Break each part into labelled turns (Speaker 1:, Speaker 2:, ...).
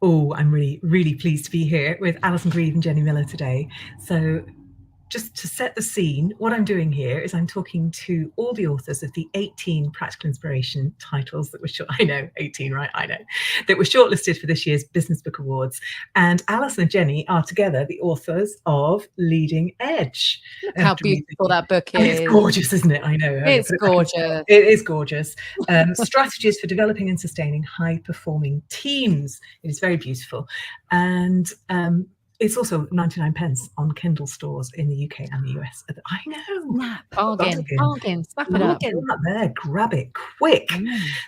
Speaker 1: Oh, I'm really, really pleased to be here with Alison Grieve and Jenny Miller today. So just to set the scene, what I'm doing here is I'm talking to all the authors of the 18 Practical Inspiration titles that were I know, 18, right? I know, that were shortlisted for this year's Business Book Awards. And Alison and Jenny are together the authors of Leading Edge.
Speaker 2: Look how beautiful that book is.
Speaker 1: It's gorgeous, isn't it? I know.
Speaker 2: It's gorgeous.
Speaker 1: It is gorgeous. Strategies for developing and sustaining high-performing teams. It is very beautiful. And it's also 99 pence on Kindle stores in the UK and the US. I know.
Speaker 2: Bargain. Snap it up.
Speaker 1: There, grab it quick.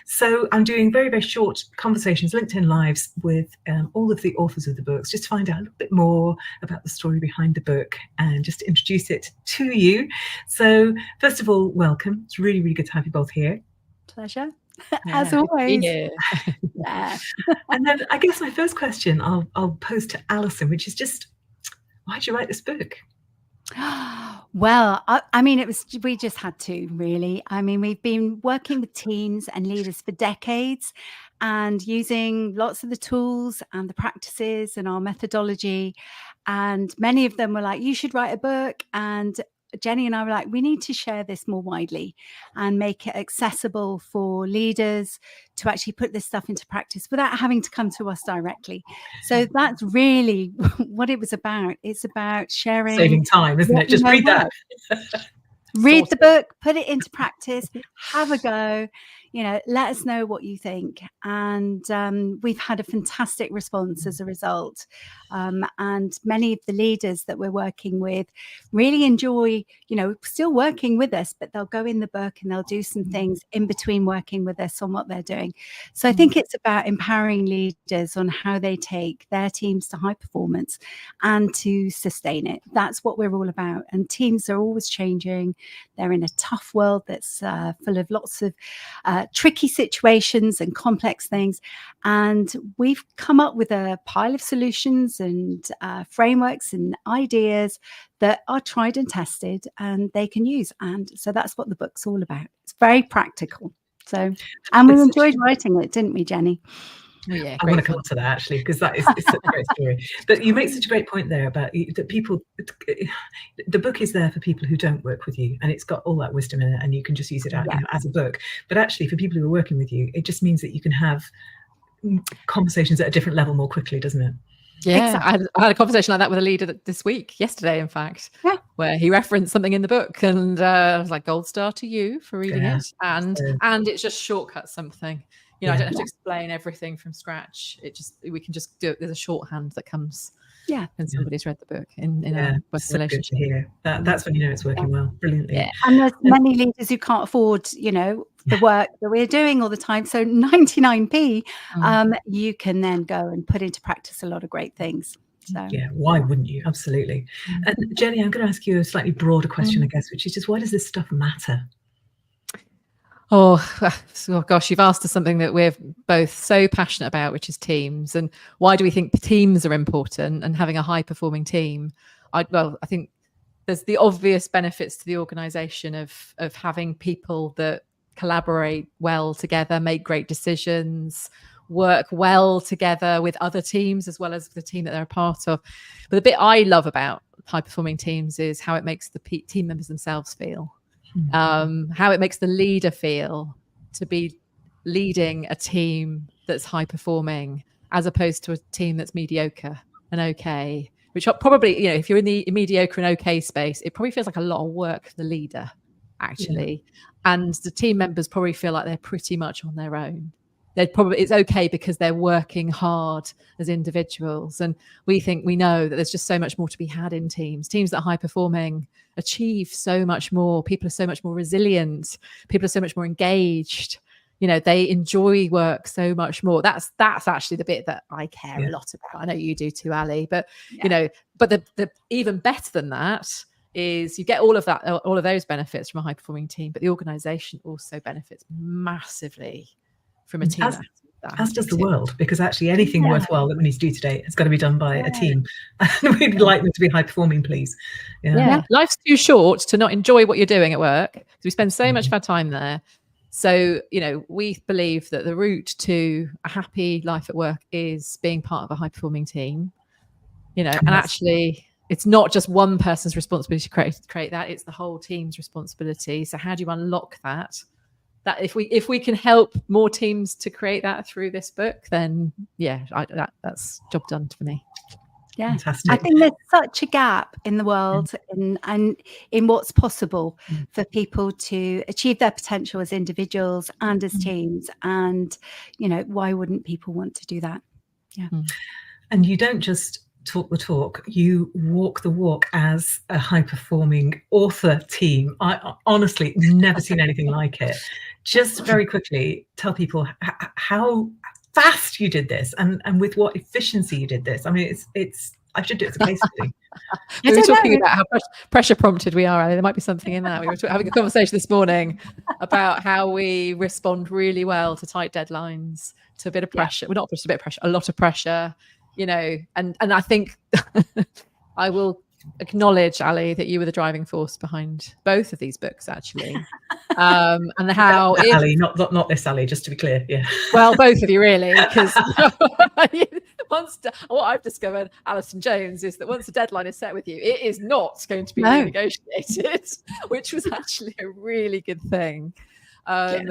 Speaker 1: So I'm doing very, very short conversations, LinkedIn Lives with all of the authors of the books, just to find out a little bit more about the story behind the book and just to introduce it to you. So first of all, welcome. It's really, really good to have you both here.
Speaker 3: Pleasure. As always.
Speaker 1: Yeah. And then I guess my first question I'll pose to Alison, which is just, why did you write this book?
Speaker 3: Well, I mean, we just had to, really. I mean, we've been working with teams and leaders for decades and using lots of the tools and the practices and our methodology. And many of them were like, you should write a book. And Jenny and I were like, we need to share this more widely and make it accessible for leaders to actually put this stuff into practice without having to come to us directly. So that's really what it was about. It's about sharing.
Speaker 1: Saving time, isn't it? Just read that.
Speaker 3: Read the book, put it into practice, have a go, let us know what you think. And we've had a fantastic response as a result. And many of the leaders that we're working with really enjoy, still working with us, but they'll go in the book and they'll do some things in between working with us on what they're doing. So I think it's about empowering leaders on how they take their teams to high performance and to sustain it. That's what we're all about. And teams are always changing. They're in a tough world that's full of lots of tricky situations and complex things. And we've come up with a pile of solutions and frameworks and ideas that are tried and tested and they can use. And so that's what the book's all about. It's very practical. So, and we enjoyed writing it, didn't we, Jenny?
Speaker 2: Oh, yeah,
Speaker 1: I want to come to that actually, because that is it's such a great story. But you make such a great point there about that people, the book is there for people who don't work with you, and it's got all that wisdom in it, and you can just use it out as a book. But actually, for people who are working with you, it just means that you can have conversations at a different level more quickly, doesn't it?
Speaker 2: Yeah, exactly. I had a conversation like that with a leader yesterday, in fact, where he referenced something in the book, and I was like, gold star to you for reading it, and it just shortcuts something. I don't have to explain everything from scratch. We can just do it. There's a shorthand that comes when somebody's read the book in a relationship.
Speaker 1: Here. That's when you know it's working well, brilliantly.
Speaker 3: Yeah. And there's many leaders who can't afford, the work that we're doing all the time. So 99p, you can then go and put into practice a lot of great things. So
Speaker 1: yeah, why wouldn't you? Absolutely. And Jenny, I'm going to ask you a slightly broader question, I guess, which is just, why does this stuff matter?
Speaker 2: Oh gosh, you've asked us something that we're both so passionate about, which is teams. And why do we think teams are important and having a high performing team? I think there's the obvious benefits to the organization of having people that collaborate well together, make great decisions, work well together with other teams as well as the team that they're a part of. But the bit I love about high performing teams is how it makes the team members themselves feel. How it makes the leader feel to be leading a team that's high performing as opposed to a team that's mediocre and okay, which probably, if you're in the mediocre and okay space, it probably feels like a lot of work for the leader, actually. And the team members probably feel like they're pretty much on their own. It's okay because they're working hard as individuals. And we know that there's just so much more to be had in teams that are high performing achieve so much more. People are so much more resilient. People are so much more engaged. They enjoy work so much more. That's actually the bit that I care a lot about. I know you do too, Ali, but but the even better than that is you get all of those benefits from a high performing team, but the organization also benefits massively from a team.
Speaker 1: As does the world, because actually anything worthwhile that we need to do today has got to be done by a team. And we'd like them to be high performing, please. Life's
Speaker 2: too short to not enjoy what you're doing at work, because we spend so much of our time there. So, we believe that the route to a happy life at work is being part of a high performing team, and actually it's not just one person's responsibility to create that, it's the whole team's responsibility. So how do you unlock that if we can help more teams to create that through this book, then that's job done for me.
Speaker 3: Yeah,
Speaker 1: fantastic.
Speaker 3: I think there's such a gap in the world and in what's possible for people to achieve their potential as individuals and as teams. And, why wouldn't people want to do that? Yeah.
Speaker 1: And you don't just talk the talk, you walk the walk as a high performing author team. I honestly never seen anything like it. Just very quickly tell people how fast you did this and with what efficiency you did this. I mean, it's I should do it as a case study.
Speaker 2: We were talking about how pressure prompted we are. There might be something in that. We were having a conversation this morning about how we respond really well to tight deadlines, to a bit of pressure. Well, not just a bit of pressure, a lot of pressure, and I think I will acknowledge, Ali, that you were the driving force behind both of these books, actually. And how
Speaker 1: Ali, not this Ali, just to be clear. Yeah.
Speaker 2: Well, both of you really, because what I've discovered, Alison Jones, is that once the deadline is set with you, it is not going to be renegotiated, which was actually a really good thing,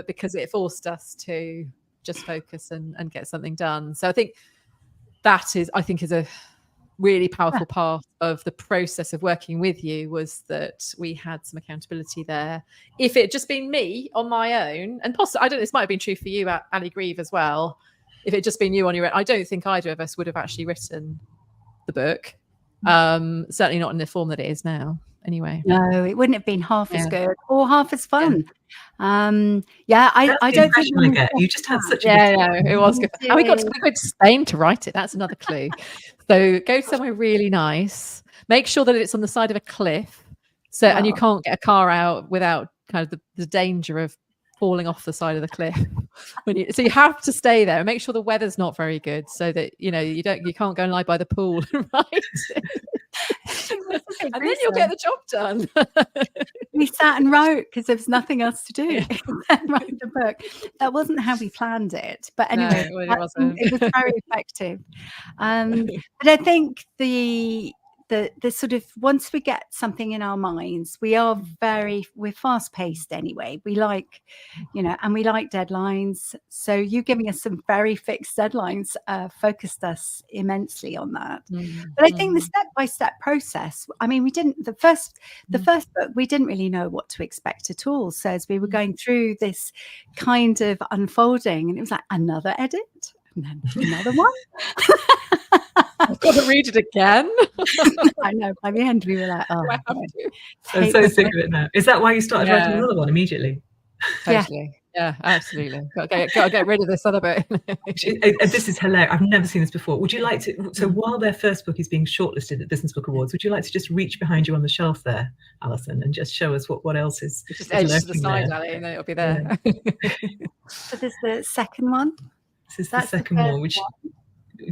Speaker 2: because it forced us to just focus and get something done. So I think that is a really powerful part of the process of working with you, was that we had some accountability there. If it had just been me on my own, and possibly, I don't know, this might have been true for you, Ali Grieve, as well. If it had just been you on your own, I don't think either of us would have actually written the book. Certainly not in the form that it is now. Anyway,
Speaker 3: no, it wouldn't have been half as good or half as fun. I don't think
Speaker 1: you just had such
Speaker 2: it was good. And we got to go to Spain to write it. That's another clue. So go somewhere really nice. Make sure that it's on the side of a cliff, and you can't get a car out without kind of the danger of falling off the side of the cliff. So you have to stay there and make sure the weather's not very good, so that you can't go and lie by the pool, right? And then you'll get the job done.
Speaker 3: We sat and wrote because there was nothing else to do. And wrote the book. That wasn't how we planned it, but anyway,
Speaker 2: it wasn't.
Speaker 3: It was very effective. But I think the sort of, once we get something in our minds, we're fast paced anyway. We like, and we like deadlines. So you giving us some very fixed deadlines focused us immensely on that. But I think the step-by-step process, I mean, the first book, we didn't really know what to expect at all. So as we were going through this kind of unfolding, and it was like another edit, and then another one.
Speaker 2: I've got to read it again.
Speaker 3: I know. By the end, we were like, "Oh,
Speaker 1: I'm so sick of it now." Is that why you started writing another one immediately?
Speaker 2: Totally. Yeah, absolutely. Got to get rid of this other bit.
Speaker 1: This is hilarious. I've never seen this before. Would you like to? So while their first book is being shortlisted at Business Book Awards, would you like to just reach behind you on the shelf there, Alison, and just show us what else is?
Speaker 2: Just edge to the side, Ali, and then it'll be there.
Speaker 3: So there's the second one.
Speaker 1: This is the second one, which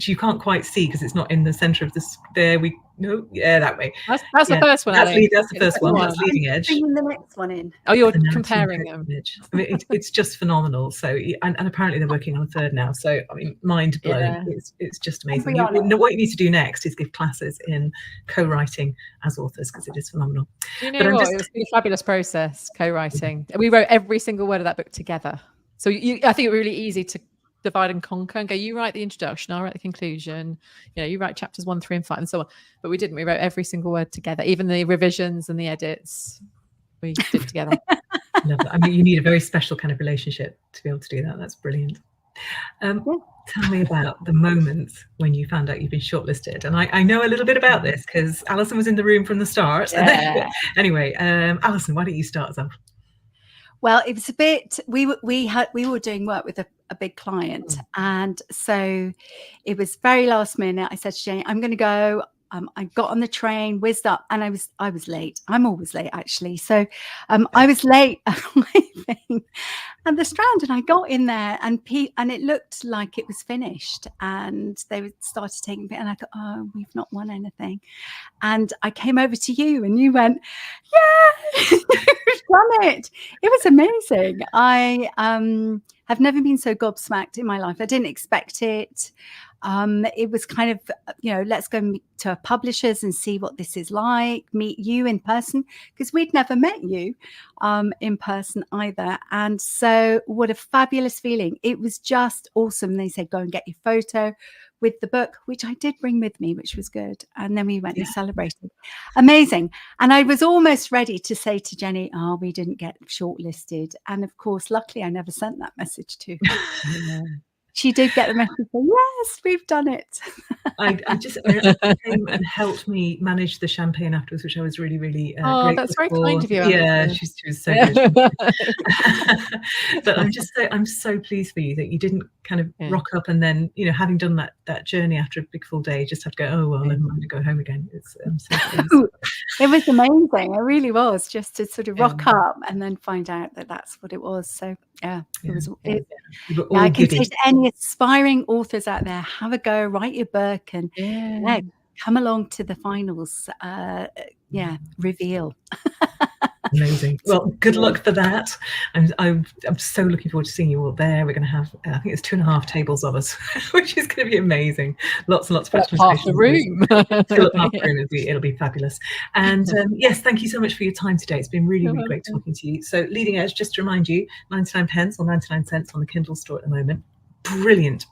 Speaker 1: you can't quite see because it's not in the center of this. That way.
Speaker 2: That's the first one.
Speaker 1: That's the first one. That's leading edge.
Speaker 3: Bringing the next one in.
Speaker 2: Oh, you're comparing them.
Speaker 1: I mean, it's just phenomenal. So, and apparently they're working on a third now. So, I mean, mind blowing. Yeah. It's just amazing. What you need to do next is give classes in co-writing as authors, because it is phenomenal.
Speaker 2: It was a fabulous process, co-writing. We wrote every single word of that book together. So I think it was really easy to divide and conquer and go, you write the introduction, I'll write the conclusion, you write chapters 1, 3 and 5 and so on. But we didn't. We wrote every single word together, even the revisions and the edits we did together.
Speaker 1: I mean, you need a very special kind of relationship to be able to do that. That's brilliant. Tell me about the moment when you found out you've been shortlisted. And I know a little bit about this because Alison was in the room from the start. Yeah. Anyway, Alison, why don't you start us off?
Speaker 3: Well, it was a bit. We were doing work with a big client, and so it was very last minute. I said to Jane, "I'm going to go." I got on the train, whizzed up, and I was late. I'm always late, actually. So I was late arriving thing and the Strand, and I got in there and it looked like it was finished, and they started taking it, and I thought, oh, we've not won anything. And I came over to you and you went, yeah, you've done it. It was amazing. I have never been so gobsmacked in my life. I didn't expect it. It was kind of, let's go to publishers and see what this is like, meet you in person, because we'd never met you in person either. And so what a fabulous feeling. It was just awesome. They said, go and get your photo with the book, which I did bring with me, which was good. And then we went and celebrated. Amazing. And I was almost ready to say to Jenny, oh, we didn't get shortlisted. And of course, luckily, I never sent that message to her.
Speaker 2: Yeah.
Speaker 3: She did get the message, yes, we've done it.
Speaker 1: I came and helped me manage the champagne afterwards, which I was really, really
Speaker 2: oh, that's very kind of you.
Speaker 1: Yeah, she was so good. But I'm so pleased for you that you didn't kind of rock up and then, having done that journey after a big full day, just have to go, oh well, never mind, to go home again. I'm so pleased.
Speaker 3: It was amazing. It really was, just to sort of rock up and then find out that that's what it was. So it was. I can say to any aspiring authors out there, have a go, write your book, and come along to the finals. Reveal.
Speaker 1: Amazing. Well, good luck for that. I'm so looking forward to seeing you all there. We're going to have, I think it's 2.5 tables of us, which is going to be amazing. Lots and lots of
Speaker 2: half the room.
Speaker 1: Fill up half the room. It'll be fabulous. And yes, thank you so much for your time today. It's been really, really great talking to you. So Leading Edge, just to remind you, 99 or 99 cents on the Kindle store at the moment. Brilliant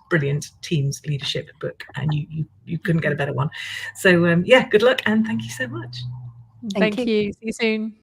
Speaker 1: teams leadership book, and you couldn't get a better one. So good luck and thank you so much.
Speaker 2: Thank you. See you soon.